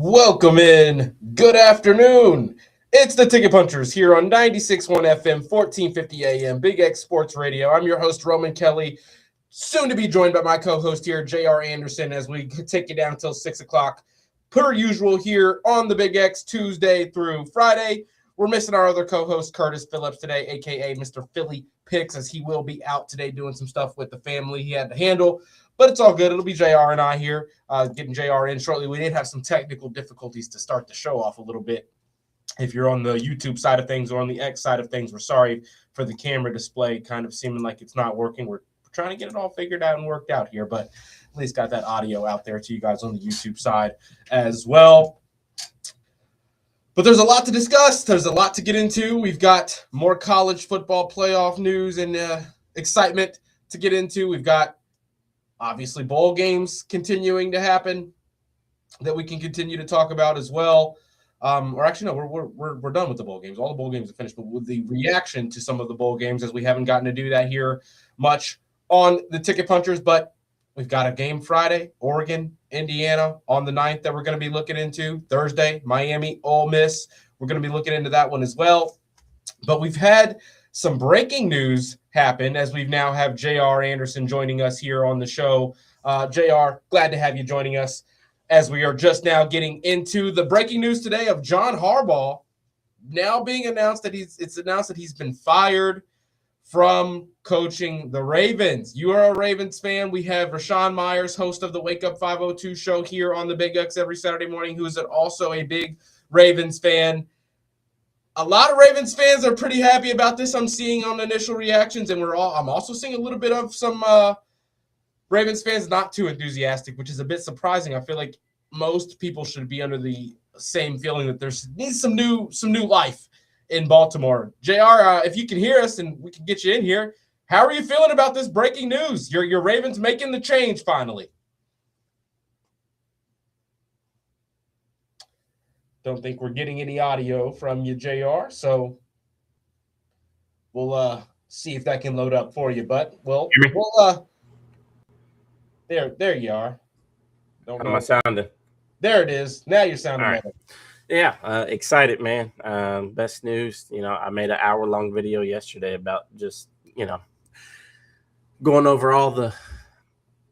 Welcome in. Good afternoon. It's the Ticket Punchers here on 96.1 FM, 1450 AM, Big X Sports Radio. I'm your host, Roman Kelly, soon to be joined by my co-host here, J.R. Anderson, as we take you down until 6 o'clock. Per usual here on the Big X, Tuesday through Friday. We're missing our other co-host, Curtis Phillips, today, a.k.a. Mr. Philly Picks, as he will be out today doing some stuff with the family he had to handle. But it's all good. It'll be JR and I here, getting JR in shortly. We did have some technical difficulties to start the show off a little bit. If you're on the YouTube side of things or on the X side of things, we're sorry for the camera display kind of seeming like it's not working. We're trying to get it all figured out and worked out here, but at least got that audio out there to you guys on the YouTube side as well. But there's a lot to discuss. There's a lot to get into. We've got more college football playoff news and excitement to get into. We've got obviously bowl games continuing to happen that we can continue to talk about as well. Or actually, no, we're done with the bowl games. All the bowl games are finished, but with the reaction to some of the bowl games, as we haven't gotten to do that here much on the Ticket Punchers, but we've got a game Friday, Oregon, Indiana on the 9th that we're going to be looking into. Thursday, Miami, Ole Miss. We're going to be looking into that one as well. But we've had some breaking news happen as we've now have J.R. Anderson joining us here on the show. J.R., glad to have you joining us as we are just now getting into the breaking news today of John Harbaugh now being announced that he's been fired from coaching the Ravens. You are a Ravens fan. We have Rashawn Myers, host of the Wake Up 502 show here on the Big X every Saturday morning, who is also a big Ravens fan. A lot of Ravens fans are pretty happy about this. I'm seeing on initial reactions, and I'm also seeing a little bit of some Ravens fans not too enthusiastic, which is a bit surprising. I feel like most people should be under the same feeling that there needs some new life in Baltimore. JR, if you can hear us and we can get you in here, how are you feeling about this breaking news? Your Ravens making the change finally. Don't think we're getting any audio from you, JR, so we'll see if that can load up for you. But there you are. How am I sounding? There it is. Now you're sounding better. Yeah, excited, man. Best news. I made an hour-long video yesterday about just, going over all the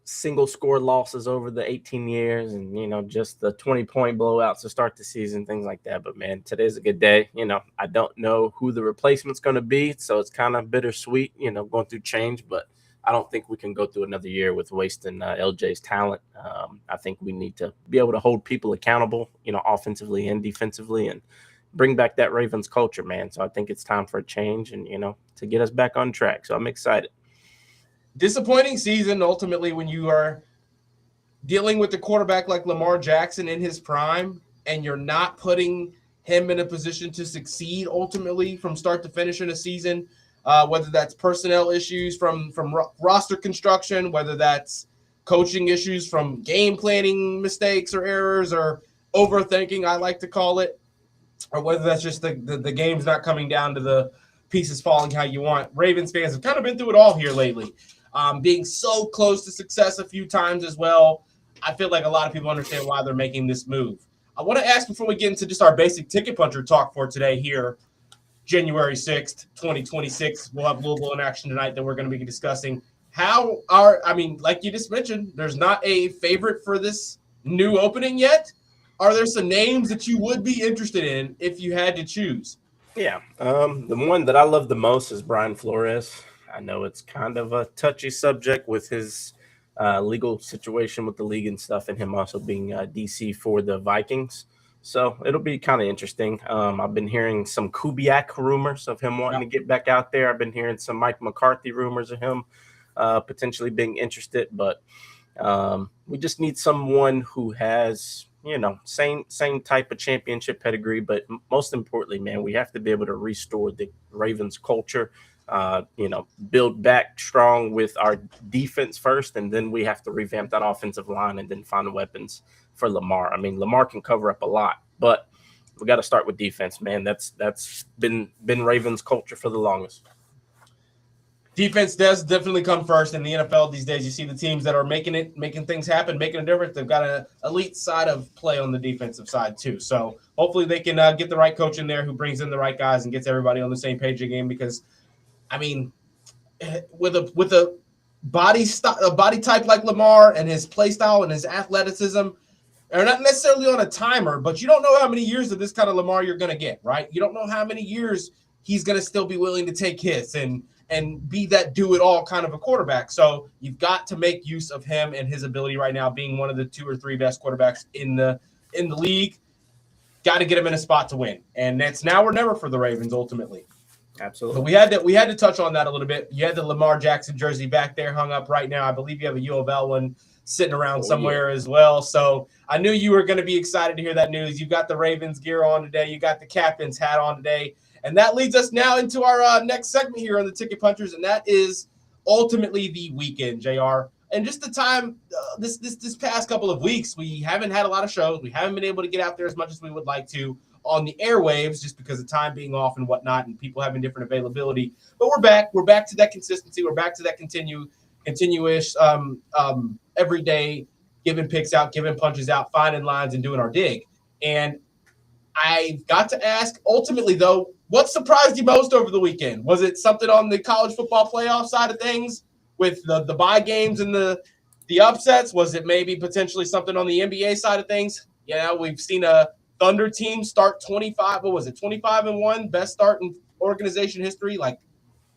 single-score losses over the 18 years and, just the 20-point blowouts to start the season, things like that. But, man, today's a good day. I don't know who the replacement's going to be, so it's kind of bittersweet, going through change. But I don't think we can go through another year with wasting LJ's talent. I think we need to be able to hold people accountable, offensively and defensively, and bring back that Ravens culture, man. So I think it's time for a change and, to get us back on track. So I'm excited. Disappointing season, ultimately, when you are dealing with a quarterback like Lamar Jackson in his prime and you're not putting him in a position to succeed ultimately from start to finish in a season. Whether that's personnel issues from roster construction, whether that's coaching issues from game planning mistakes or errors or overthinking, I like to call it, or whether that's just the game's not coming down to the pieces falling how you want. Ravens fans have kind of been through it all here lately. Being so close to success a few times as well, I feel like a lot of people understand why they're making this move. I want to ask before we get into just our basic ticket puncher talk for today here, January 6th, 2026. We'll have Louisville in action tonight that we're going to be discussing. Like you just mentioned, there's not a favorite for this new opening yet. Are there some names that you would be interested in if you had to choose? Yeah. The one that I love the most is Brian Flores. I know it's kind of a touchy subject with his legal situation with the league and stuff, and him also being DC for the Vikings. So it'll be kind of interesting. I've been hearing some Kubiak rumors of him wanting to get back out there. I've been hearing some Mike McCarthy rumors of him potentially being interested. But we just need someone who has, same type of championship pedigree. But most importantly, man, we have to be able to restore the Ravens culture, build back strong with our defense first. And then we have to revamp that offensive line and then find weapons for Lamar. I mean, Lamar can cover up a lot, but we got to start with defense, man. That's been Ravens culture for the longest. Defense does definitely come first in the NFL these days. You see the teams that are making things happen, making a difference. They've got an elite side of play on the defensive side too. So hopefully they can get the right coach in there who brings in the right guys and gets everybody on the same page again. Because, I mean, with a body type like Lamar and his play style and his athleticism, are not necessarily on a timer, but you don't know how many years of this kind of Lamar you're going to get, right? You don't know how many years he's going to still be willing to take hits and be that do-it-all kind of a quarterback. So you've got to make use of him and his ability right now, being one of the 2 or 3 best quarterbacks in the league. Got to get him in a spot to win, and that's now or never for the Ravens ultimately. Absolutely. But we had to touch on that a little bit. You had the Lamar Jackson jersey back there hung up right now. I believe you have a U of L one sitting around somewhere as well. So I knew you were going to be excited to hear that news. You got the Ravens gear on today. You got the captain's hat on today. And that leads us now into our next segment here on the Ticket Punchers, and that is ultimately the weekend, JR. And just the time, this past couple of weeks, we haven't had a lot of shows. We haven't been able to get out there as much as we would like to on the airwaves, just because of time being off and whatnot, and people having different availability. But we're back. We're back to that consistency. We're back to that continuous every day, giving picks out, giving punches out, finding lines, and doing our dig. And I've got to ask, ultimately, though, what surprised you most over the weekend? Was it something on the college football playoff side of things with the bye games and the upsets? Was it maybe potentially something on the NBA side of things? Yeah, we've seen a Thunder team start 25-1, best start in organization history, like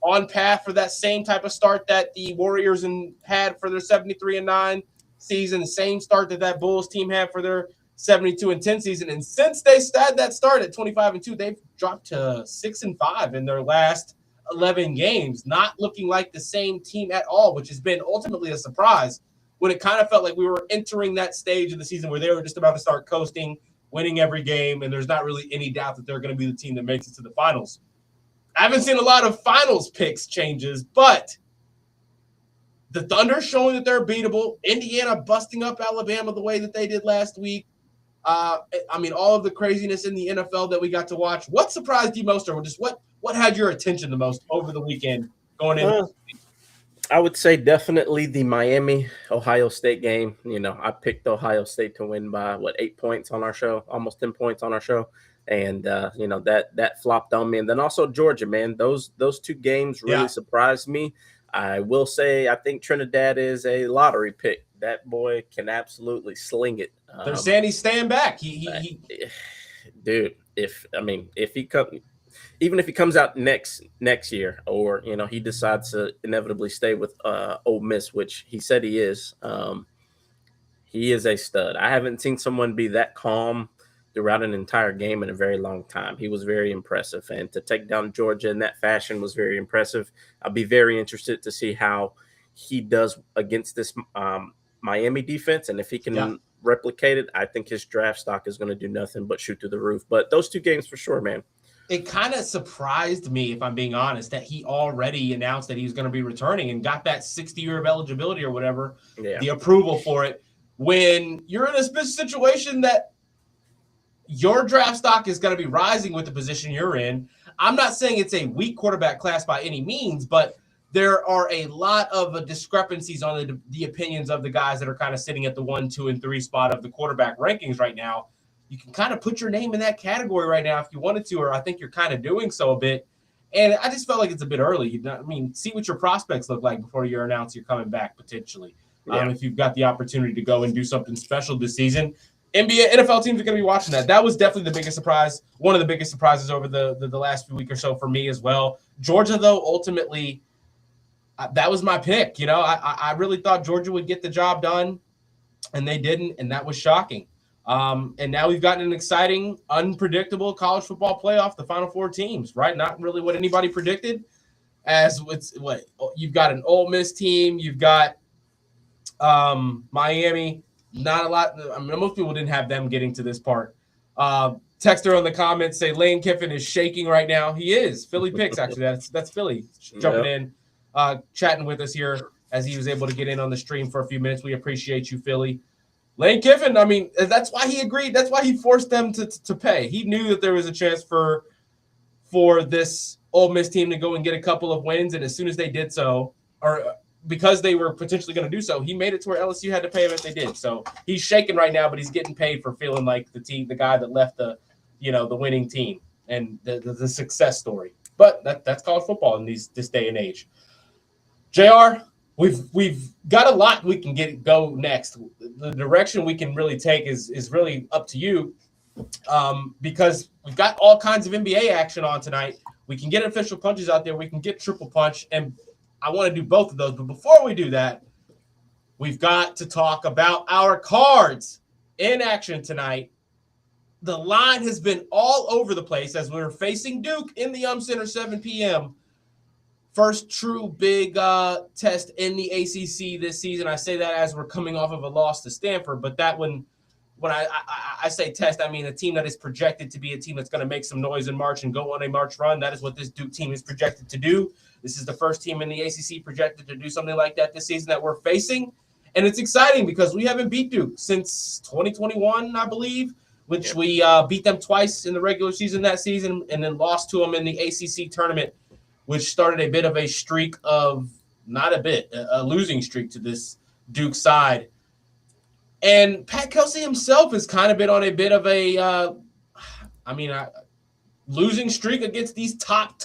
on path for that same type of start that the Warriors had for their 73-9 season, the same start that Bulls team had for their 72-10 season. And since they had that start at 25-2, they've dropped to 6-5 in their last 11 games, not looking like the same team at all, which has been ultimately a surprise when it kind of felt like we were entering that stage of the season where they were just about to start coasting, winning every game, and there's not really any doubt that they're going to be the team that makes it to the finals. I haven't seen a lot of finals picks changes, but the Thunder showing that they're beatable, Indiana busting up Alabama the way that they did last week. I mean, all of the craziness in the NFL that we got to watch. What surprised you most, or just what had your attention the most over the weekend going in? I would say definitely the Miami-Ohio State game. You know, I picked Ohio State to win by, 8 points on our show, almost 10 points on our show. And, that flopped on me. And then also Georgia, man, those 2 games really surprised me. I will say I think Trinidad is a lottery pick. That boy can absolutely sling it. They're saying he's staying back. Dude, if he comes out next year, or he decides to inevitably stay with Ole Miss, which he said he is a stud. I haven't seen someone be that calm throughout an entire game in a very long time. He was very impressive, and to take down Georgia in that fashion was very impressive. I'll be very interested to see how he does against this Miami defense, and if he can replicate it, I think his draft stock is going to do nothing but shoot through the roof. But those 2 games for sure, man. It kind of surprised me, if I'm being honest, that he already announced that he was going to be returning and got that 60-year of eligibility or whatever, the approval for it, when you're in a situation that your draft stock is going to be rising with the position you're in. I'm not saying it's a weak quarterback class by any means, but there are a lot of discrepancies on the opinions of the guys that are kind of sitting at the 1, 2, and 3 spot of the quarterback rankings right now. You can kind of put your name in that category right now if you wanted to, or I think you're kind of doing so a bit. And I just felt like it's a bit early. See what your prospects look like before you announce you're coming back potentially. If you've got the opportunity to go and do something special this season. NFL teams are going to be watching that. That was definitely the biggest surprise, one of the biggest surprises over the last few weeks or so for me as well. Georgia, though, ultimately, that was my pick. I really thought Georgia would get the job done, and they didn't, and that was shocking. And now we've gotten an exciting, unpredictable college football playoff, the Final 4 teams, right? Not really what anybody predicted. As it's you've got an Ole Miss team, you've got Miami. Not a lot. Most people didn't have them getting to this part. Texter on the comments say Lane Kiffin is shaking right now. He is. Philly picks, actually. That's Philly jumping in, chatting with us here as he was able to get in on the stream for a few minutes. We appreciate you, Philly. Lane Kiffin, that's why he agreed. That's why he forced them to pay. He knew that there was a chance for this Ole Miss team to go and get a couple of wins, and as soon as they did so, or because they were potentially going to do so, he made it to where LSU had to pay him if they did. So he's shaking right now, but he's getting paid for feeling like the guy that left the winning team and the success story. But that's college football in this day and age. JR, we've got a lot we can go next. The direction we can really take is really up to you, because we've got all kinds of NBA action on tonight. We can get official punches out there. We can get triple punch, and I want to do both of those. But before we do that, we've got to talk about our cards in action tonight. The line has been all over the place as we're facing Duke in the Center, 7 p.m. First true big test in the ACC this season. I say that as we're coming off of a loss to Stanford, but that when I say test, I mean a team that is projected to be a team that's going to make some noise in March and go on a March run. That is what this Duke team is projected to do. This is the first team in the ACC projected to do something like that this season that we're facing. And it's exciting because we haven't beat Duke since 2021, I believe, which we beat them twice in the regular season that season and then lost to them in the ACC tournament, which started a bit of a streak of a losing streak to this Duke side. And Pat Kelsey himself has kind of been on a bit of a, losing streak against these top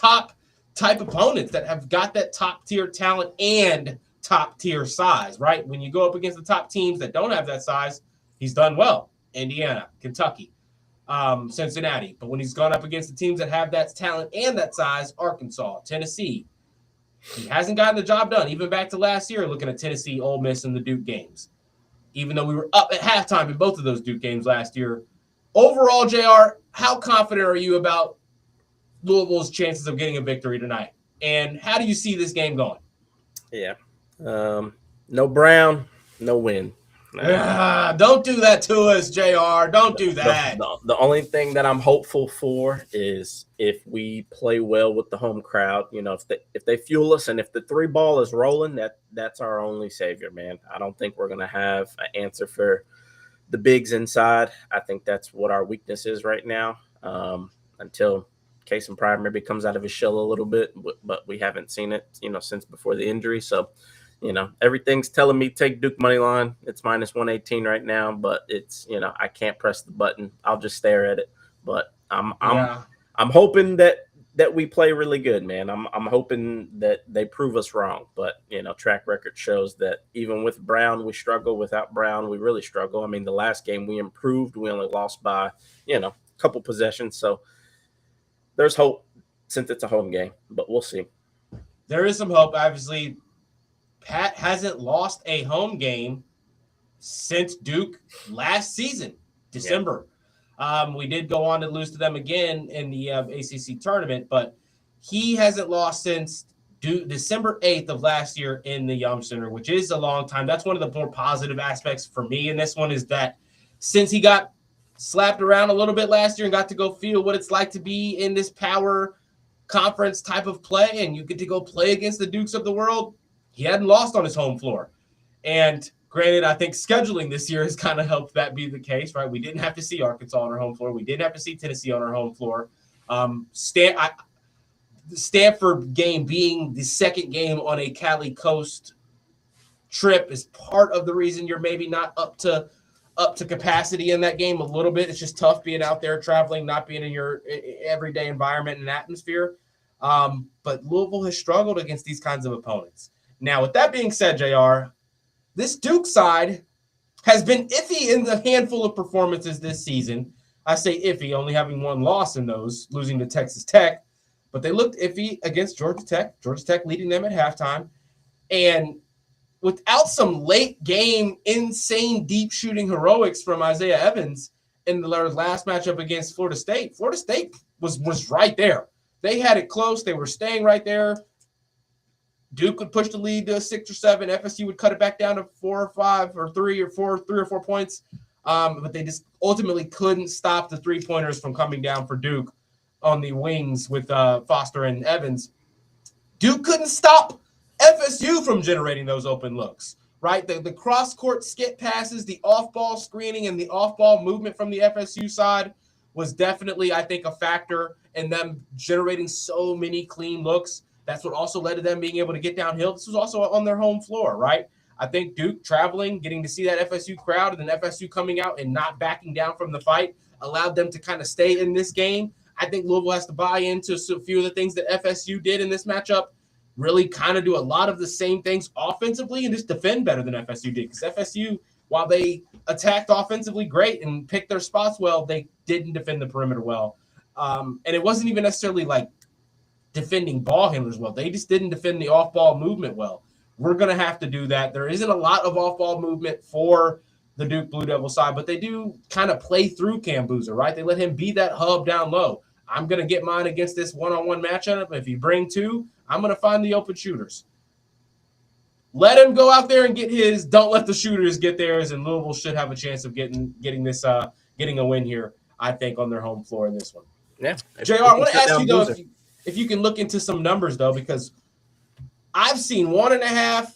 type opponents that have got that top tier talent and top tier size, right? When you go up against the top teams that don't have that size, he's done well. Indiana, Kentucky, Cincinnati. But when he's gone up against the teams that have that talent and that size, Arkansas, Tennessee, he hasn't gotten the job done. Even back to last year, looking at Tennessee, Ole Miss, and the Duke games. Even though we were up at halftime in both of those Duke games last year. Overall, JR, how confident are you about Louisville's chances of getting a victory tonight? And how do you see this game going? Yeah. No Brown, no win. Don't do that to us, JR. Don't do that. The only thing that I'm hopeful for is if we play well with the home crowd, if they fuel us and if the 3 ball is rolling, that's our only savior, man. I don't think we're going to have an answer for the bigs inside. I think that's what our weakness is right now, until Case and Pryor maybe comes out of his shell a little bit, but we haven't seen it, since before the injury. So, everything's telling me take Duke money line. It's minus 118 right now, but it's, I can't press the button. I'll just stare at it. But I'm hoping that we play really good, man. I'm hoping that they prove us wrong. But, track record shows that even with Brown, we struggle. Without Brown, we really struggle. I mean, the last game we improved. We only lost by, a couple possessions. So there's hope since it's a home game, but we'll see. There is some hope, obviously. Pat hasn't lost a home game since Duke last season, December. Yeah. We did go on to lose to them again in the ACC tournament, but he hasn't lost since December 8th of last year in the Yum Center, which is a long time. That's one of the more positive aspects for me in this one is that since he got slapped around a little bit last year and got to go feel what it's like to be in this power conference type of play, and you get to go play against the Dukes of the world, he hadn't lost on his home floor. And granted, I think scheduling this year has kind of helped that be the case, right? We didn't have to see Arkansas on our home floor. We didn't have to see Tennessee on our home floor. The Stanford game being the second game on a Cali Coast trip is part of the reason you're maybe not up to capacity in that game a little bit. It's just tough being out there traveling, not being in your everyday environment and atmosphere. But Louisville has struggled against these kinds of opponents. Now, with that being said, JR, this Duke side has been iffy in the handful of performances this season. I say iffy, only having one loss in those, losing to Texas Tech. But they looked iffy against Georgia Tech leading them at halftime. And without some late game, insane deep shooting heroics from Isaiah Evans in the last matchup against Florida State was right there. They had it close. They were staying right there. Duke would push the lead to 6 or 7. FSU would cut it back down to 4 or 5 or 3 or 4 points. But they just ultimately couldn't stop the 3-pointers from coming down for Duke on the wings with Foster and Evans. Duke couldn't stop FSU from generating those open looks, right? The cross-court skip passes, the off-ball screening, and the off-ball movement from the FSU side was definitely, I think, a factor in them generating so many clean looks. That's what also led to them being able to get downhill. This was also on their home floor, right? I think Duke traveling, getting to see that FSU crowd, and then FSU coming out and not backing down from the fight allowed them to kind of stay in this game. I think Louisville has to buy into a few of the things that FSU did in this matchup, really kind of do a lot of the same things offensively and just defend better than FSU did. Because FSU, while they attacked offensively great and picked their spots well, they didn't defend the perimeter well. And it wasn't even necessarily like defending ball handlers well. They just didn't defend the off-ball movement well. We're going to have to do that. There isn't a lot of off-ball movement for the Duke Blue Devil side, but they do kind of play through Cam Boozer, right? They let him be that hub down low. I'm going to get mine against this one-on-one matchup. If you bring two, I'm going to find the open shooters. Let him go out there and get his. Don't let the shooters get theirs, and Louisville should have a chance of getting a win here, I think, on their home floor in this one. Yeah. JR, I want to ask you, though, if you can look into some numbers, though, because I've seen 1.5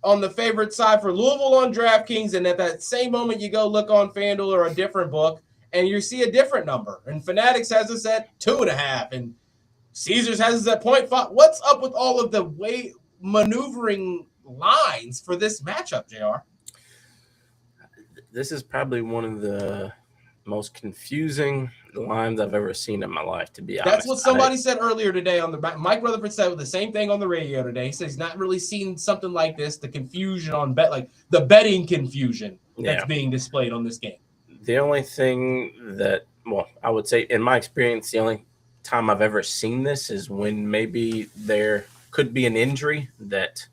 on the favorite side for Louisville on DraftKings, and at that same moment you go look on FanDuel or a different book, and you see a different number. And Fanatics has us at 2.5, and Caesars has us at 0.5. What's up with all of the way maneuvering lines for this matchup, JR? This is probably one of the most confusing lines I've ever seen in my life, to be honest. That's what somebody said earlier today on the Mike Rutherford said the same thing on the radio today. He says he's not really seen something like this, the confusion on like the betting confusion that's being displayed on this game. The only thing that, I would say in my experience, the only time I've ever seen this is when maybe there could be an injury that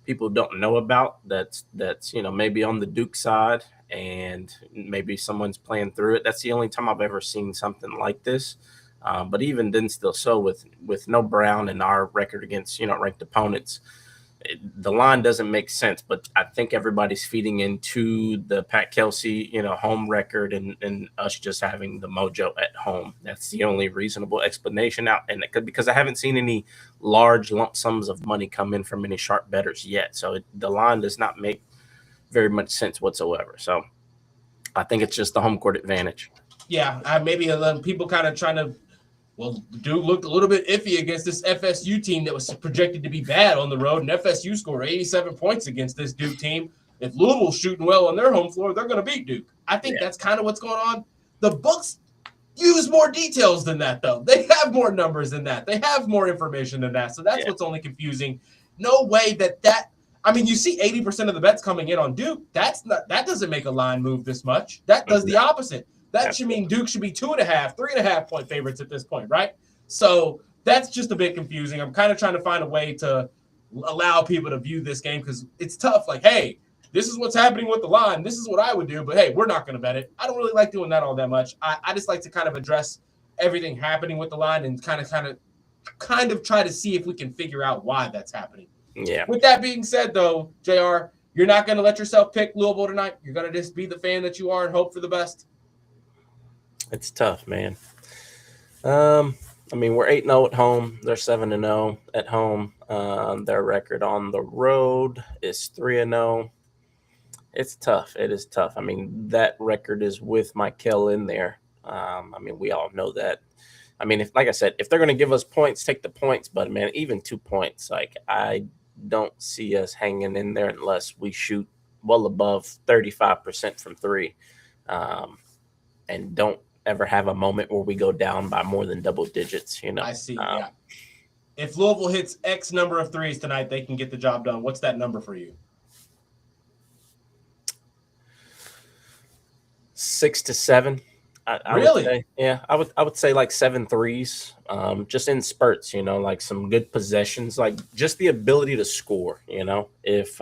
people don't know about that's maybe on the Duke side, and maybe someone's playing through it. That's the only time I've ever seen something like this. But even then, still, so with no Brown and our record against ranked opponents, the line doesn't make sense. But I think everybody's feeding into the Pat Kelsey home record and us just having the mojo at home. That's the only reasonable explanation out, and because I haven't seen any large lump sums of money come in from any sharp bettors yet, so the line does not make very much sense whatsoever. So I think it's just the home court advantage. Yeah, maybe people kind of trying to, Duke looked a little bit iffy against this FSU team that was projected to be bad on the road, and FSU scored 87 points against this Duke team. If Louisville's shooting well on their home floor, they're going to beat Duke. I think that's kind of what's going on. The books use more details than that, though. They have more numbers than that. They have more information than that. So that's what's only confusing. No way that you see 80% of the bets coming in on Duke. That doesn't make a line move this much. That does the opposite. That should mean Duke should be 2.5, 3.5 point favorites at this point, right? So that's just a bit confusing. I'm kind of trying to find a way to allow people to view this game because it's tough. Like, hey, this is what's happening with the line. This is what I would do, but hey, we're not going to bet it. I don't really like doing that all that much. I just like to kind of address everything happening with the line and kind of try to see if we can figure out why that's happening. Yeah. With that being said, though, JR, you're not going to let yourself pick Louisville tonight. You're going to just be the fan that you are and hope for the best. It's tough, man. We're 8-0 at home. They're 7-0 at home. Their record on the road is 3-0. It's tough. It is tough. That record is with Michael in there. We all know that. If they're going to give us points, take the points. But, man, even 2 points, I don't see us hanging in there unless we shoot well above 35% from three, and don't ever have a moment where we go down by more than double digits. I see. If Louisville hits X number of threes tonight, they can get the job done. What's that number for you? 6 to 7. I really? Would say, I would say like 7 threes, just in spurts, like some good possessions, like just the ability to score, If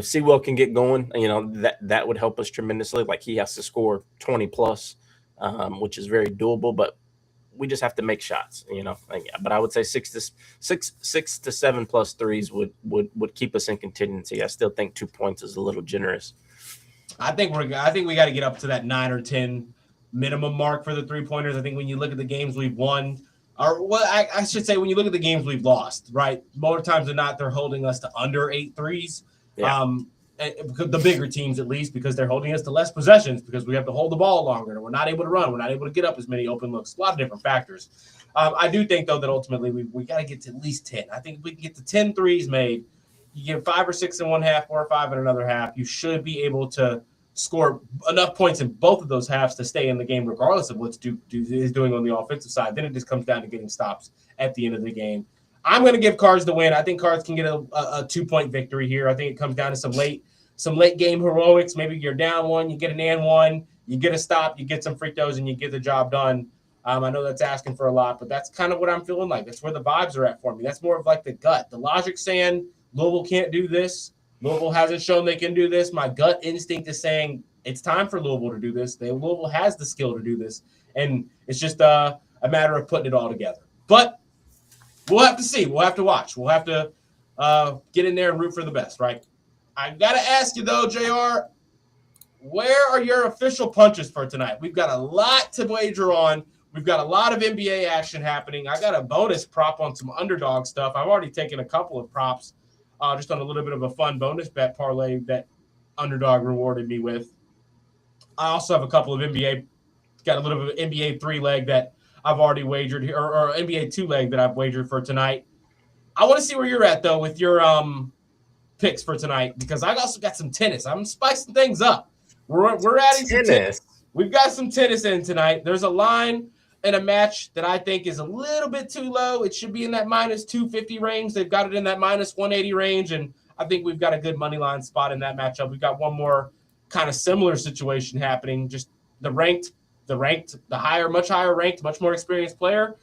Sewell can get going, that would help us tremendously. Like he has to score 20 plus, which is very doable, but we just have to make shots, But I would say 6 to 7 plus threes would keep us in contingency. I still think 2 points is a little generous. I think we got to get up to that 9 or 10 minimum mark for the 3-pointers. I think when you look at the games we've won, I should say when you look at the games we've lost, right? More times than not, they're holding us to under 8 threes. Yeah. the bigger teams at least, because they're holding us to less possessions because we have to hold the ball longer and we're not able to run. We're not able to get up as many open looks. A lot of different factors. I do think, though, that ultimately we got to get to at least 10. I think if we can get to 10 threes made, you get 5 or 6 in one half, 4 or 5 in another half, you should be able to score enough points in both of those halves to stay in the game regardless of what Duke is doing on the offensive side. Then it just comes down to getting stops at the end of the game. I'm going to give Cards the win. I think Cards can get a 2-point victory here. I think it comes down to some late game heroics. Maybe you're down one, you get an and one, you get a stop, you get some free throws, and you get the job done. I know that's asking for a lot, but that's kind of what I'm feeling like. That's where the vibes are at for me. That's more of like the gut. The logic saying Louisville can't do this. Louisville hasn't shown they can do this. My gut instinct is saying it's time for Louisville to do this. Louisville has the skill to do this, and it's just a matter of putting it all together. But we'll have to see. We'll have to watch. We'll have to get in there and root for the best, right? I got to ask you, though, JR, where are your official punches for tonight? We've got a lot to wager on. We've got a lot of NBA action happening. I got a bonus prop on some underdog stuff. I've already taken a couple of props just on a little bit of a fun bonus bet parlay that underdog rewarded me with. I also have a couple of got a little bit of NBA 3-leg that I've already wagered here, or NBA 2-leg that I've wagered for tonight. I want to see where you're at, though, with your picks for tonight, because I also got some tennis. I'm spicing things up. We're adding some tennis. We've got some tennis in tonight. There's a line in a match that I think is a little bit too low. It should be in that minus 250 range. They've got it in that minus 180 range, and I think we've got a good money line spot in that matchup. We've got one more kind of similar situation happening. Just the higher, much higher ranked, much more experienced player.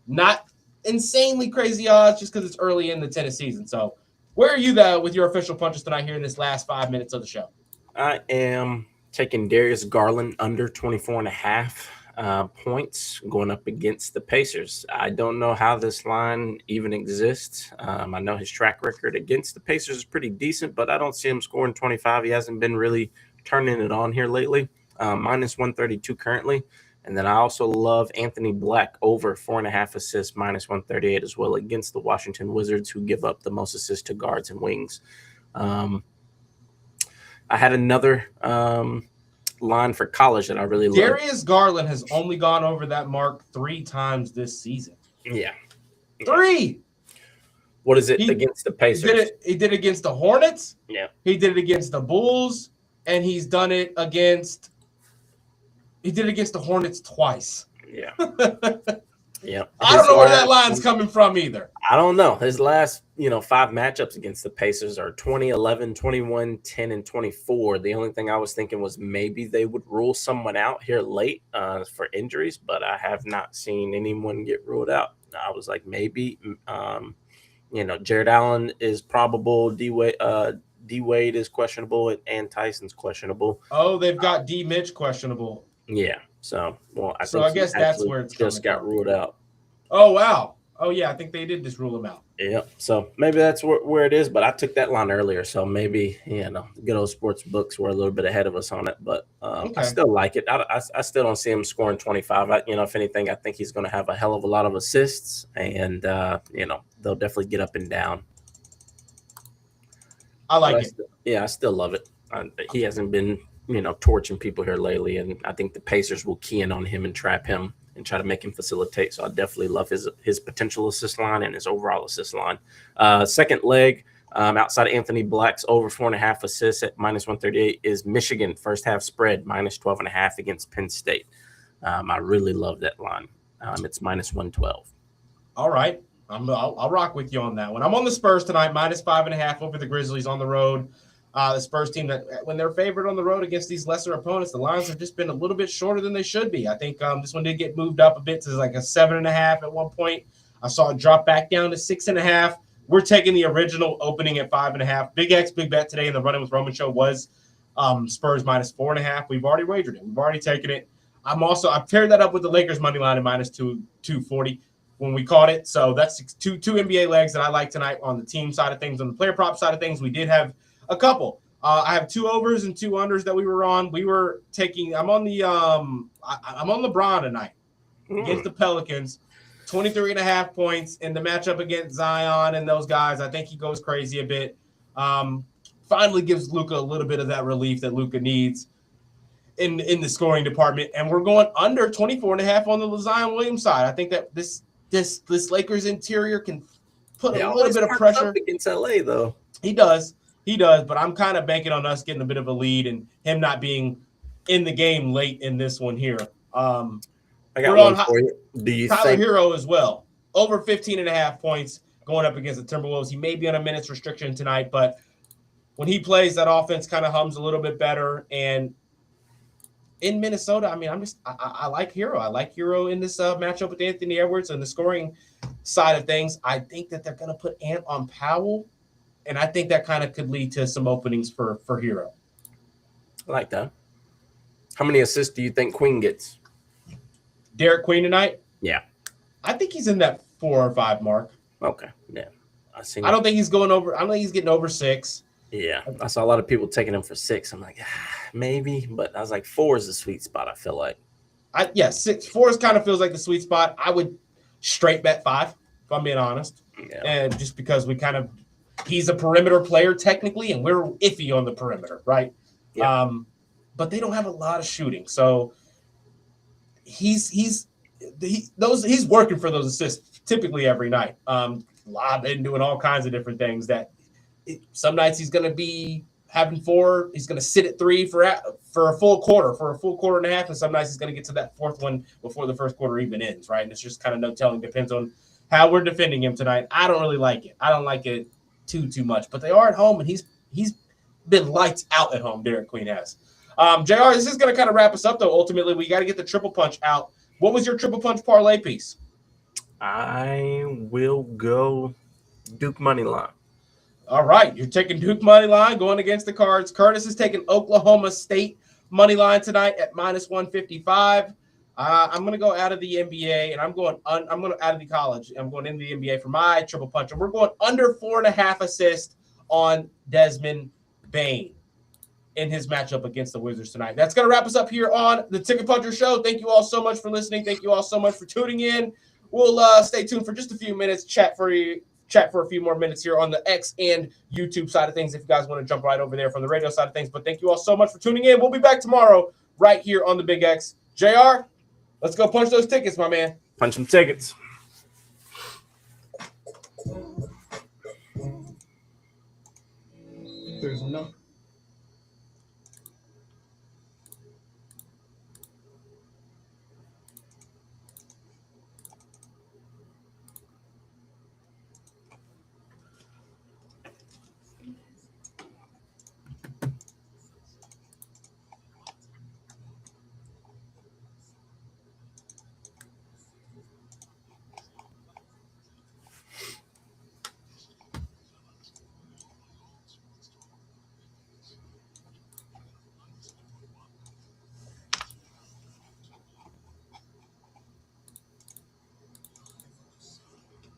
Not insanely crazy odds just because it's early in the tennis season. So where are you, though, with your official punches tonight here in this last 5 minutes of the show? I am taking Darius Garland under 24.5 points going up against the Pacers. I don't know how this line even exists. I know his track record against the Pacers is pretty decent, but I don't see him scoring 25. He hasn't been really turning it on here lately. Minus 132 currently. And then I also love Anthony Black over 4.5 assists, minus 138 as well against the Washington Wizards, who give up the most assists to guards and wings. I had another line for college that I really love. Darius Garland has only gone over that mark 3 times this season. Yeah. 3. What is it against the Pacers? He did it against the Hornets. Yeah. He did it against the Bulls, and he's done it against the Hornets twice. Yeah. Yeah. I don't know where that line's coming from either. I don't know. His last, 5 matchups against the Pacers are 20, 11, 21, 10, and 24. The only thing I was thinking was maybe they would rule someone out here late for injuries, but I have not seen anyone get ruled out. I was like, maybe, Jared Allen is probable. D Wade is questionable, and Tyson's questionable. Oh, they've got D Mitch questionable. Yeah. So, I guess that's where it's just got ruled out. Oh, wow. Oh, yeah. I think they did just rule him out. Yeah. So maybe that's where it is. But I took that line earlier. So maybe, good old sports books were a little bit ahead of us on it. But I still like it. I still don't see him scoring 25. If anything, I think he's going to have a hell of a lot of assists. And, they'll definitely get up and down. I like it. I still love it. He hasn't been torching people here lately, and I think the Pacers will key in on him and trap him and try to make him facilitate. So I definitely love his potential assist line and his overall assist line. Second leg, outside of Anthony Black's over 4.5 assists at minus 138 is Michigan first half spread minus 12.5 against Penn State. I really love that line. It's minus 112. All right. I'll rock with you on that one. I'm on the Spurs tonight, minus 5.5 over the Grizzlies on the road. The Spurs team, that when they're favored on the road against these lesser opponents, the lines have just been a little bit shorter than they should be. I think this one did get moved up a bit to like a 7.5 at one point. I saw it drop back down to 6.5. We're taking the original opening at 5.5. Big X Big Bet today in the Running with Roman show was Spurs minus 4.5. We've already wagered it. We've already taken it. I've paired that up with the Lakers money line at minus 240 when we caught it. So that's two NBA legs that I like tonight on the team side of things. On the player prop side of things, we did have a couple. I have 2 overs and 2 unders that we were on. We were taking. I'm on LeBron tonight against the Pelicans. 23.5 points in the matchup against Zion and those guys. I think he goes crazy a bit. finally gives Luka a little bit of that relief that Luka needs in the scoring department. And we're going under 24.5 on the Zion Williams side. I think that this Lakers interior can put a little bit of pressure against LA, though. He does, but I'm kind of banking on us getting a bit of a lead and him not being in the game late in this one here. I got one for you. Do you Tyler think Hero as well? Over 15.5 points going up against the Timberwolves. He may be on a minutes restriction tonight, but when he plays, that offense kind of hums a little bit better. And in Minnesota, I mean, I like Hero. I like Hero in this matchup with Anthony Edwards and the scoring side of things. I think that they're going to put Ant on Powell, and I think that kind of could lead to some openings for Hero. I like that. How many assists do you think Queen gets? Derek Queen tonight? Yeah. I think he's in that 4 or 5 mark. Okay. Yeah. I don't think he's going over. I don't think he's getting over 6. Yeah. I saw a lot of people taking him for 6. I'm like, maybe, but I was like 4 is the sweet spot, I feel like. 4 kind of feels like the sweet spot. I would straight bet 5, if I'm being honest. Yeah. And just because he's a perimeter player technically, and we're iffy on the perimeter, right? Yeah. But they don't have a lot of shooting. So he's working for those assists typically every night. Lobbing, doing all kinds of different things some nights he's going to be having 4. He's going to sit at 3 for a full quarter and a half. And some nights he's going to get to that 4th one before the first quarter even ends, right? And it's just kind of no telling. Depends on how we're defending him tonight. I don't really like it. I don't like it too much. But they are at home, and he's been lights out at home, Derek Queen has. JR, this is going to kind of wrap us up, though. Ultimately, we got to get the triple punch out. What was your triple punch parlay piece? I will go Duke money line. All right, you're taking Duke money line going against the Cards. Curtis is taking Oklahoma State money line tonight at -155. I'm going to go out of the NBA, and I'm going out of the college. I'm going into the NBA for my triple punch, and we're going under 4.5 assists on Desmond Bane in his matchup against the Wizards tonight. That's going to wrap us up here on the Ticket Puncher Show. Thank you all so much for listening. Thank you all so much for tuning in. We'll stay tuned for just a few minutes, chat for a few more minutes here on the X and YouTube side of things if you guys want to jump right over there from the radio side of things. But thank you all so much for tuning in. We'll be back tomorrow right here on the Big X. JR, let's go punch those tickets, my man. Punch some tickets. There's no.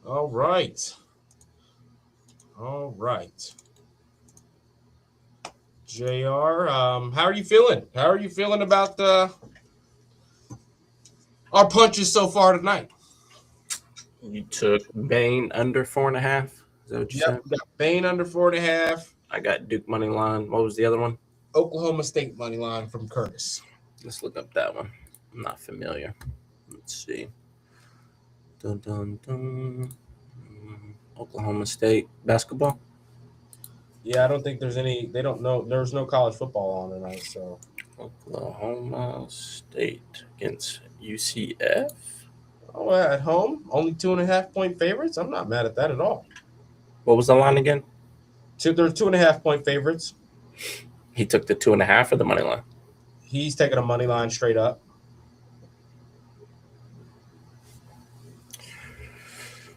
All right. JR, how are you feeling? How are you feeling about our punches so far tonight? You took Bane under 4.5. Is that what you said? We got Bane under 4.5. I got Duke money line. What was the other one? Oklahoma State money line from Curtis. Let's look up that one. I'm not familiar. Let's see. Dun, dun, dun. Oklahoma State basketball. Yeah, I don't think there's any. They don't know. There's no college football on tonight. So Oklahoma State against UCF. Oh, at home, only 2.5 point favorites. I'm not mad at that at all. What was the line again? They're 2.5 point favorites. He took the 2.5 or the money line. He's taking a money line straight up.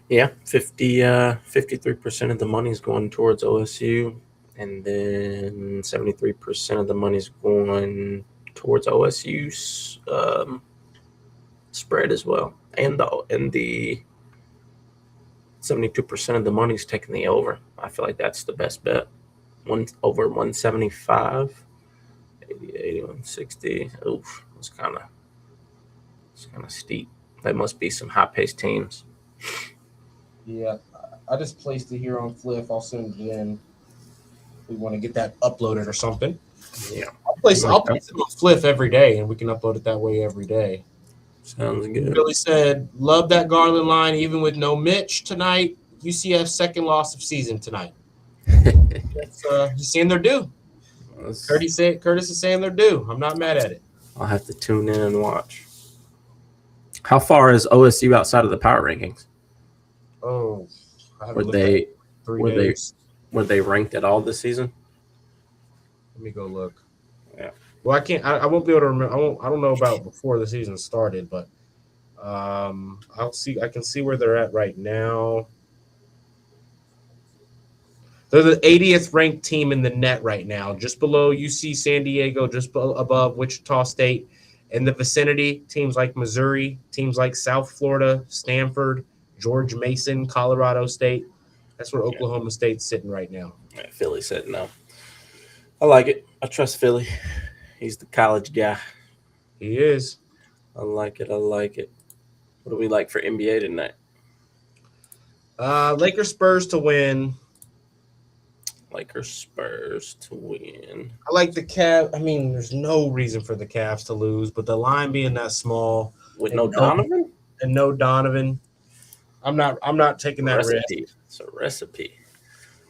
Yeah, 53% of the money is going towards OSU, and then 73% of the money is going towards OSU's spread as well, and the 72% of the money is taking the over. I feel like that's the best bet. Over 175, 80, 81, 60. Oof, it's kind of steep. That must be some high-paced teams. Yeah, I just placed it here on Fliff. I'll send it in. We want to get that uploaded or something. Yeah. I'll place it on Fliff every day, and we can upload it that way every day. Sounds good. Billy said, love that Garland line, even with no Mitch tonight. UCF's second loss of season tonight. That's just saying they're due. Curtis is saying they're due. I'm not mad at it. I'll have to tune in and watch. How far is OSU outside of the power rankings? Oh, were they ranked at all this season? Let me go look. Yeah. Well, I won't be able to remember. I don't know about before the season started, but I'll see. I can see where they're at right now. They're the 80th ranked team in the net right now, just below UC San Diego, just above Wichita State. In the vicinity, teams like Missouri, teams like South Florida, Stanford, George Mason, Colorado State. That's where Oklahoma State's sitting right now. Yeah, Philly said no. I like it. I trust Philly. He's the college guy. He is. I like it. What do we like for NBA tonight? Lakers Spurs to win. Lakers Spurs to win. I like the Cavs. I mean, there's no reason for the Cavs to lose, but the line being that small with no Donovan and no Donovan, I'm not taking that risk. It's a recipe.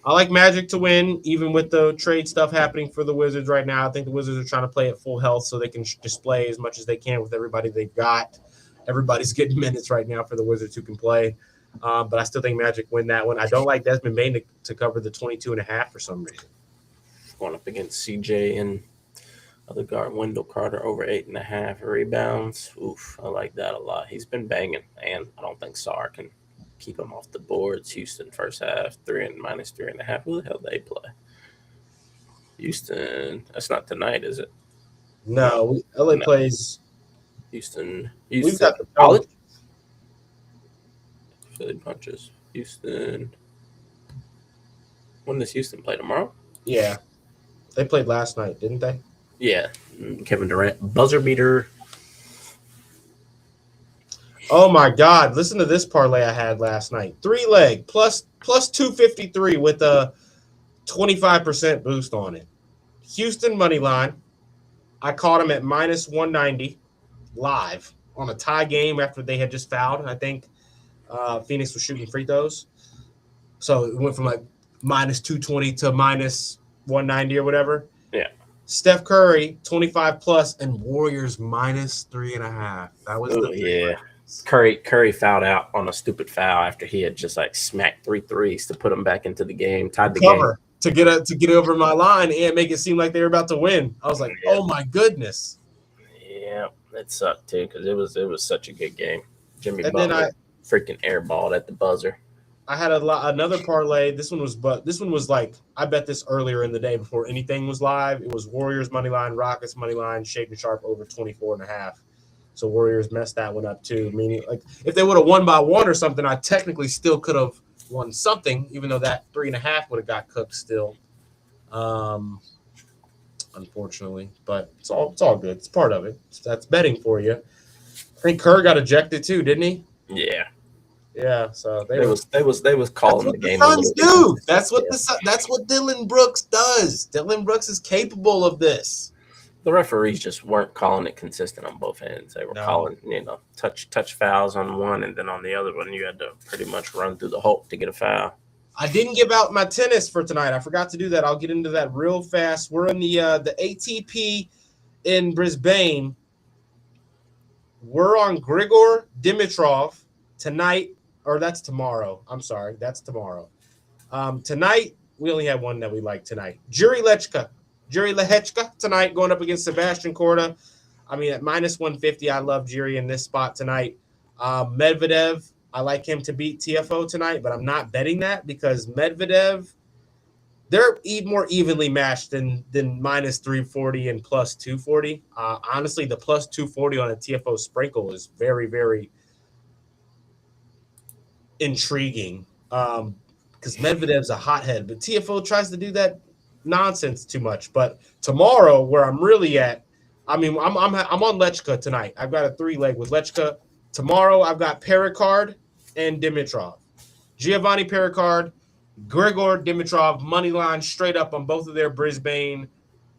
I like Magic to win, even with the trade stuff happening for the Wizards right now. I think the Wizards are trying to play at full health so they can display as much as they can with everybody they've got. Everybody's getting minutes right now for the Wizards who can play. But I still think Magic win that one. I don't like Desmond Bain to cover the 22.5 for some reason. Going up against CJ and other guard Wendell Carter over 8.5 rebounds. Oof, I like that a lot. He's been banging, and I don't think Sarr can keep him off the boards. Houston first half, -3.5. Who the hell they play? Houston. That's not tonight, is it? No, LA plays. Houston. We've got the college. Philly punches. Houston. When does Houston play tomorrow? Yeah. They played last night, didn't they? Yeah. Kevin Durant. Buzzer beater. Oh, my God. Listen to this parlay I had last night. 3-leg plus 253 with a 25% boost on it. Houston money line. I caught him at -190 live on a tie game after they had just fouled, I think. Phoenix was shooting free throws. So it went from like -220 to -190 or whatever. Yeah. Steph Curry, 25+, and Warriors -3.5. That was yeah. Curry fouled out on a stupid foul after he had just like smacked 3 threes to put him back into the game, tied the game. To get over my line and make it seem like they were about to win. I was like, oh my goodness. Yeah, it sucked too because it was such a good game. Jimmy Butler freaking airballed at the buzzer. I had another parlay. This one was like, I bet this earlier in the day before anything was live. It was Warriors money line, Rockets money line, Shaden Sharp over 24.5. So Warriors messed that one up too. Meaning, like, if they would have won by 1 or something, I technically still could have won something, even though that 3.5 would have got cooked still. Unfortunately, but it's all good. It's part of it. That's betting for you. I think Kerr got ejected too, didn't he? Yeah. Yeah. So they was calling the game. Suns do. That's what Dylan Brooks does. Dylan Brooks is capable of this. The referees just weren't calling it consistent on both ends. They were calling, touch fouls on one, and then on the other one, you had to pretty much run through the Hulk to get a foul. I didn't give out my tennis for tonight. I forgot to do that. I'll get into that real fast. We're in the ATP in Brisbane. We're on Grigor Dimitrov tonight, or that's tomorrow. I'm sorry, that's tomorrow. Tonight, we only have one that we like tonight. Jiri Lehechka tonight going up against Sebastian Korda. I mean, at -150, I love Jiri in this spot tonight. Medvedev, I like him to beat TFO tonight, but I'm not betting that because Medvedev, they're more evenly matched than -340 and +240. Honestly, the +240 on a TFO sprinkle is very, very intriguing because Medvedev's a hothead, but TFO tries to do that nonsense too much. But tomorrow, where I'm really at, I mean, I'm on Lechka tonight. I've got a 3-leg with Lechka. Tomorrow, I've got Pericard and Dimitrov. Giovanni Pericard, Grigor Dimitrov, money line straight up on both of their Brisbane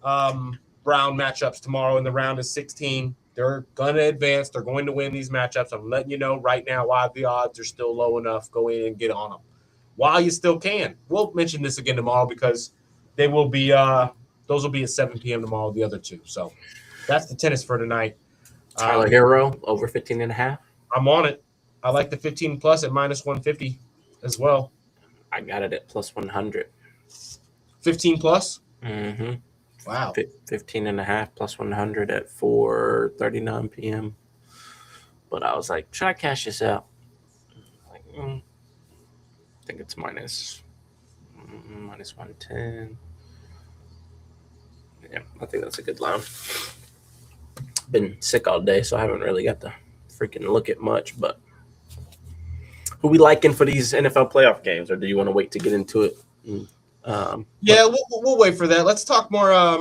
Brown matchups tomorrow in the round of 16. They're going to advance. They're going to win these matchups. I'm letting you know right now why the odds are still low enough. Go in and get on them while you still can. We'll mention this again tomorrow because they will be those will be at 7 p.m. tomorrow, the other two. So that's the tennis for tonight. Tyler Hero over 15.5. I'm on it. I like the 15 plus at minus 150 as well. I got it at plus 100. 15 plus? Mm-hmm. Wow. 15.5 plus 100 at 4:39 p.m. But I was like, should I cash this out? Like, I think it's minus 110. Yeah, I think that's a good line. Been sick all day, so I haven't really got to freaking look at much. But who we liking for these NFL playoff games, or do you want to wait to get into it? Yeah, we'll wait for that. Let's talk more. I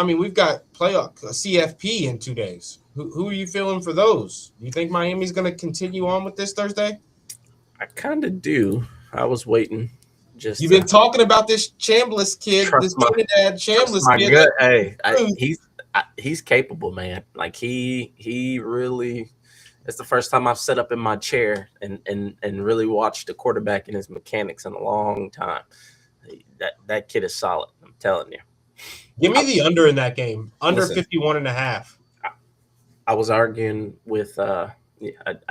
mean, we've got playoff CFP in 2 days. Who are you feeling for those? Do you think Miami's going to continue on with this Thursday? I kind of do. I was waiting. You've been talking about this Chambliss kid, this Trinidad Chambliss kid. Good. Hey, he's capable, man. Like he really. It's the first time I've sat up in my chair and really watched a quarterback and his mechanics in a long time. That kid is solid. I'm telling you. Give me the under in that game. Under 51.5. I was arguing with I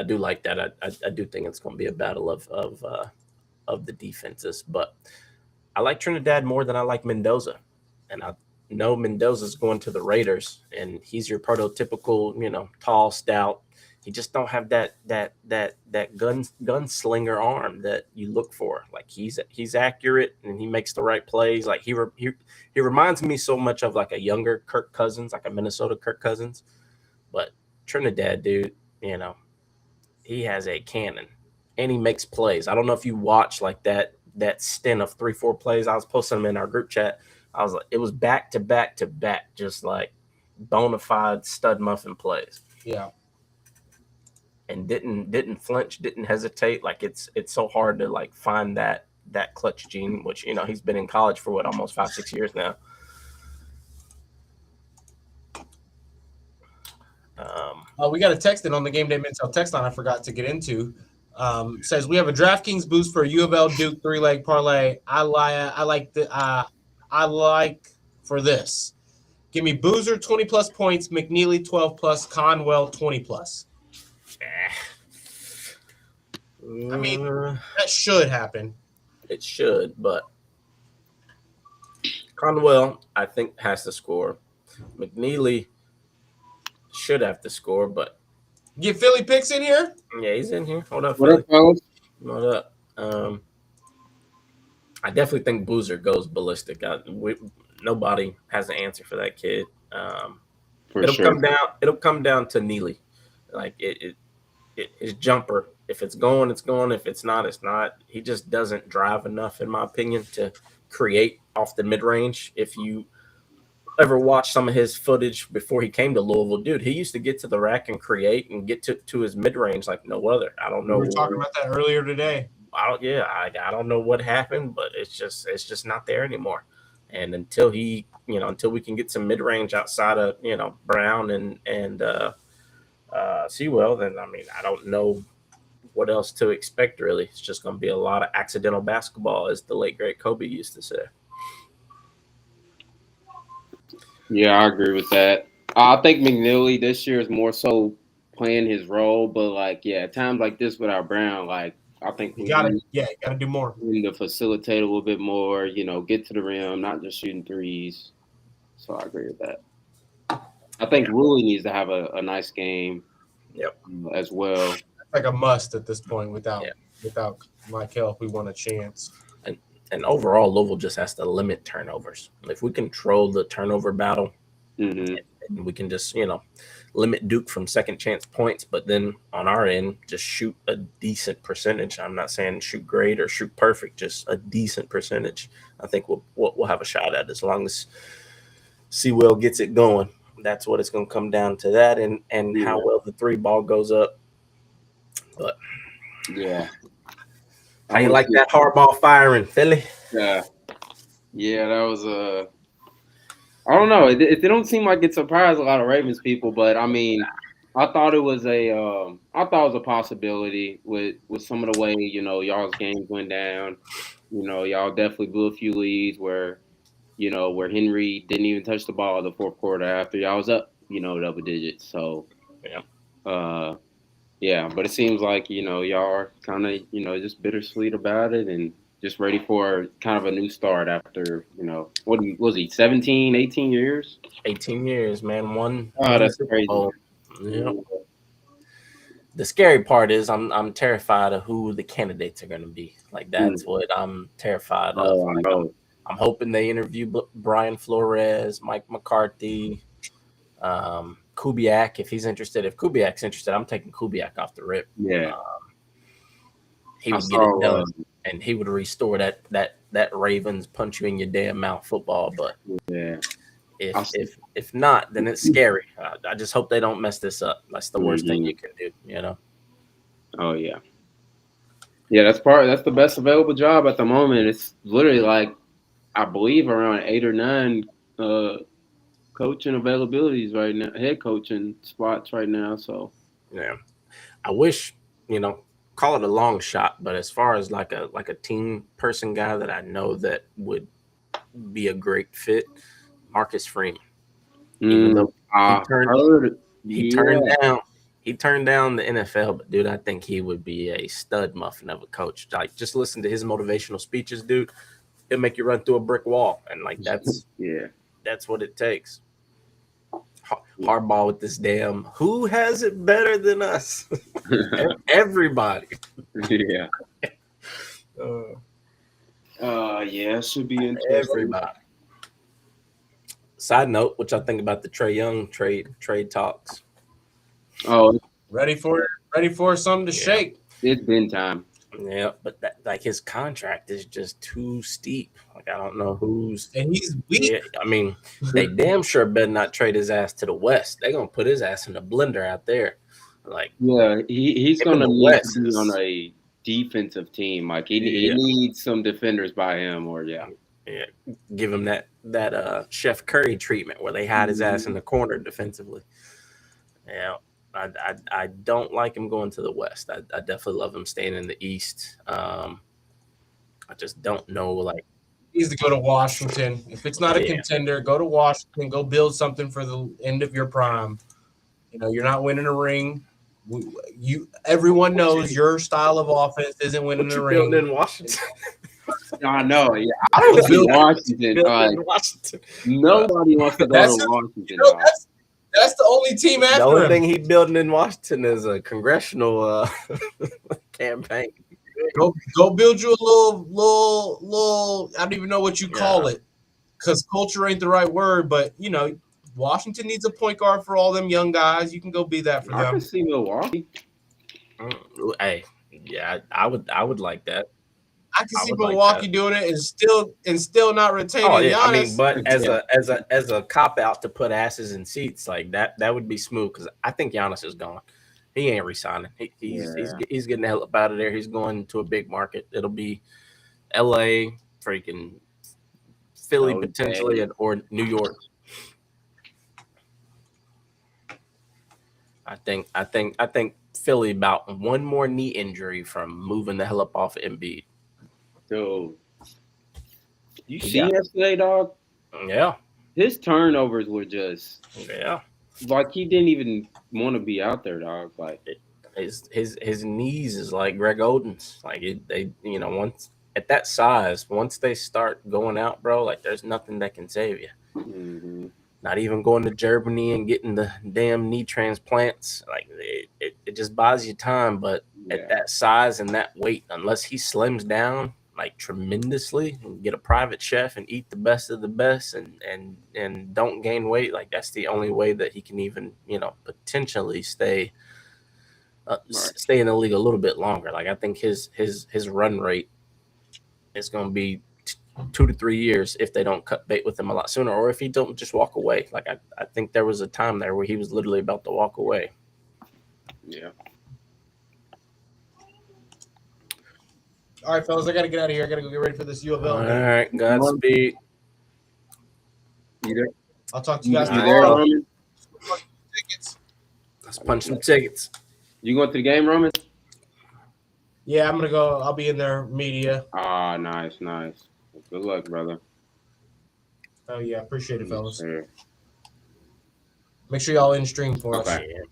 do like that. I do think it's going to be a battle of the defenses, but I like Trinidad more than I like Mendoza. And I know Mendoza's going to the Raiders, and he's your prototypical, tall, stout. He just don't have that gunslinger arm that you look for. Like he's accurate and he makes the right plays. Like he reminds me so much of like a younger Kirk Cousins, like a Minnesota Kirk Cousins. But Trinidad, dude, he has a cannon and he makes plays. I don't know if you watch like that stint of 3-4 plays. I was posting them in our group chat. I was like, it was back to back to back, just like bona fide stud muffin plays. Yeah. And didn't flinch, didn't hesitate. Like it's so hard to like find that clutch gene, which he's been in college for almost 5-6 years now. We got a text in on the Game Day Mental text line I forgot to get into. Says we have a DraftKings boost for U of L Duke 3-leg parlay. I like for this. Give me Boozer 20 plus points, McNeely 12 plus, Conwell 20 plus. I mean, that should happen. It should, but Conwell, I think, has to score. McNeely should have to score, but get Philly picks in here? Yeah, he's in here. Hold up, What up, fellas? Hold up. I definitely think Boozer goes ballistic. Nobody has an answer for that kid. It'll come down to Neely. Like his jumper. If it's going, it's going. If it's not, it's not. He just doesn't drive enough, in my opinion, to create off the mid-range. If you ever watch some of his footage before he came to Louisville, dude, he used to get to the rack and create and get to his mid-range like no other. I don't know. We were talking about that earlier today. I don't know what happened, but it's just not there anymore. And until we can get some mid-range outside of Brown and Sewell, then I don't know what else to expect, really. It's just going to be a lot of accidental basketball, as the late great Kobe used to say. Yeah, I agree with that. I think McNeely this year is more so playing his role, but at times like this without Brown, I think you gotta do more. We need to facilitate a little bit more, get to the rim, not just shooting threes. So I agree with that. I think Rulli needs to have a nice game. Yep. As well. It's like a must at this point. Without Mike help, we want a chance. And overall, Louisville just has to limit turnovers. If we control the turnover battle, and we can just limit Duke from second chance points, but then on our end, just shoot a decent percentage. I'm not saying shoot great or shoot perfect, just a decent percentage. I think we'll have a shot at it as long as Sewell gets it going. That's what it's going to come down to, that and how well the 3 ball goes up. But yeah, How you like that hardball firing, Philly? Yeah, that was I don't know. It don't seem like it surprised a lot of Ravens people, but I mean, I thought it was a possibility with some of the way y'all's games went down. Y'all definitely blew a few leads where where Henry didn't even touch the ball in the fourth quarter after y'all was up double digits. So yeah, but it seems like y'all are kind of just bittersweet about it and just ready for kind of a new start after what was he 17, 18 years? 18 years, man. One That's Super crazy. Bowl. Yeah. The scary part is I'm terrified of who the candidates are going to be. Like that's what I'm terrified of. Like, I'm hoping they interview Brian Flores, Mike McCarthy, Kubiak if he's interested. If Kubiak's interested, I'm taking Kubiak off the rip. Yeah, he would get it done, and he would restore that Ravens punch you in your damn mouth football. But yeah, if not, then it's scary. I just hope they don't mess this up. That's the worst thing you can do. Oh yeah. That's the best available job at the moment. It's literally like I believe around 8 or 9 coaching availabilities right now, head coaching spots right now. So yeah, I wish call it a long shot, but as far as like a team person guy that I know that would be a great fit, Marcus Freeman. Even though he turned down the NFL, but dude, I think he would be a stud muffin of a coach. Like just listen to his motivational speeches, dude. It'll make you run through a brick wall, and like that's that's what it takes. Hardball with this damn who has it better than us? Everybody. Yeah. It should be interesting. Everybody. Side note, what y'all think about the Trae Young trade talks? Oh, ready for something to shake. It's been time. Yeah, but his contract is just too steep. Like I don't know who's and he's weak. Yeah, I mean, they damn sure better not trade his ass to the West. They're gonna put his ass in the blender out there. Like he's gonna need to be on a defensive team. Like he needs some defenders by him, or give him that Chef Curry treatment where they hide his ass in the corner defensively. Yeah. I don't like him going to the West. I definitely love him staying in the East. I just don't know. Like, he needs to go to Washington. If it's not a contender, go to Washington. Go build something for the end of your prime. You're not winning a ring. Everyone knows your style of offense isn't winning a ring. Building in Washington. I know. Yeah, I don't see Washington. Nobody wants to go to Washington. That's the only team after him. The only thing he's building in Washington is a congressional campaign. Go build you a little. I don't even know what you call it, because culture ain't the right word. But Washington needs a point guard for all them young guys. You can go be that for them. I can see Milwaukee. Hey, yeah, I would like that. I can see Milwaukee doing it and still not retaining Giannis. I mean, but as a cop out to put asses in seats like that would be smooth because I think Giannis is gone. He ain't resigning. He's getting the hell up out of there. He's going to a big market. It'll be L.A., freaking Philly potentially, or New York. I think Philly about one more knee injury from moving the hell up off of Embiid. Dude, you see yesterday, dog? Yeah. His turnovers were just like he didn't even want to be out there, dog. Like his knees is like Greg Oden's. Like they once at that size, once they start going out, bro, like there's nothing that can save you. Mm-hmm. Not even going to Germany and getting the damn knee transplants. Like it just buys you time. But at that size and that weight, unless he slims down like tremendously and get a private chef and eat the best of the best and don't gain weight, like that's the only way that he can even potentially stay in the league a little bit longer. Like I think his run rate is going to be 2 to 3 years if they don't cut bait with him a lot sooner, or if he don't just walk away. Like I think there was a time there where he was literally about to walk away. Yeah. All right, fellas, I got to get out of here. I got to go get ready for this U of L All game. right, Godspeed. You there? I'll talk to you guys You there, tomorrow. Roman? Tickets. Let's punch some tickets. You going to the game, Roman? Yeah, I'm going to go. I'll be in there, media. Ah, nice. Good luck, brother. Oh, yeah. Appreciate it, fellas. Sure. Make sure y'all in stream for us. Okay. Yeah.